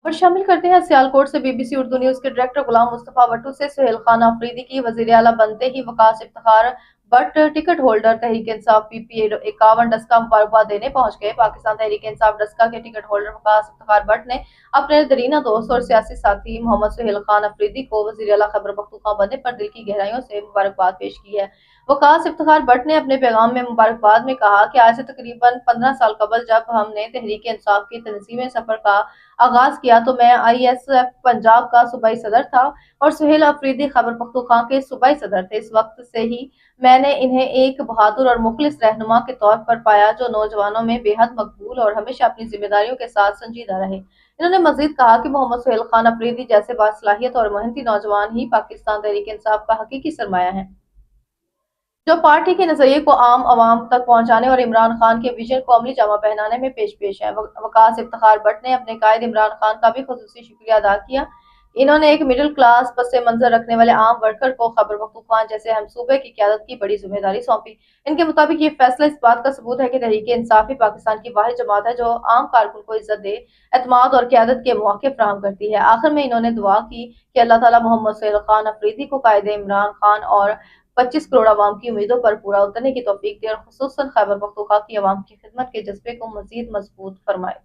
और शामिल करते हैं सियालकोट से बीबीसी उर्दू न्यूज के डायरेक्टर गुलाम मुस्तफा भट्टू से सुहेल खान अफरीदी की वजीर आला बनते ही Waqas Iftikhar Bhatt ticket holder Tehreek Insaf PP 51 Daska मुबारकबाद देने पहुंच गए। पाकिस्तान तहरीक इंसाफ डस्का के टिकट होल्डर वकास इफ्तिखार भट्ट ने अपने दरीना दोस्त और सियासी साथी मोहम्मद सुहेल खान अफरीदी को वजीर आला खैबर पख्तूनख्वा बनने पर दिल की गहराइयों से मुबारकबाद पेश की है। वकास इफ्तिखार भट्ट ने अपने पैगाम में मुबारकबाद में कहा कि आज से तकरीबन 15 साल कबल जब हमने तहरीक इंसाफ की तंजीमी सफर का आगाज किया तो मैं आईएसएफ पंजाब का सूबाई सदर था और सुहेल अफरीदी खैबर पख्तूनख्वा के सूबाई सदर थे। इस वक्त से ही मैंने इन्हें एक बहादुर और मुखलिस रहनुमा के तौर पर पाया जो नौजवानों में बेहद मकबूल और हमेशा अपनी जिम्मेदारियों के साथ संजीदा रहे। इन्होंने मजीद कहा कि मोहम्मद सुहेल खान अफरीदी जैसे बासलाहियत और मेहनती नौजवान ही पाकिस्तान तहरीक इंसाफ का हकीकी सरमाया है, जो पार्टी के नजरिए को आम आवाम तक पहुंचाने और इमरान खान के विजन को अमली जामा पहनाने में पेश पेश है। वकास इफ्तिखार भट्ट ने अपने कायद इमरान खान का भी खुसूसी शुक्रिया अदा किया। इन्होंने एक मिडिल क्लास पस मंजर रखने वाले आम वर्कर को खैबर पख्तूनख्वा जैसे हम सूबे की क्यादत की बड़ी जिम्मेदारी सौंपी। इनके मुताबिक ये फैसला इस बात का सबूत है कि तहरीक इंसाफ ही पाकिस्तान की वाहिद जमात है जो आम कारकुन को इज्जत दे, एतमाद और क्यादत के मौके फराहम करती है। आखिर में इन्होंने दुआ की कि अल्लाह ताला मोहम्मद सुहेल खान अफरीदी को कायद इमरान खान और 25 करोड़ अवाम की उम्मीदों पर पूरा उतरने की तौफीक दे और खुसूसन खैबर पख्तूनख्वा की अवाम की खिदमत के जज्बे को मजीद मजबूत फरमाए।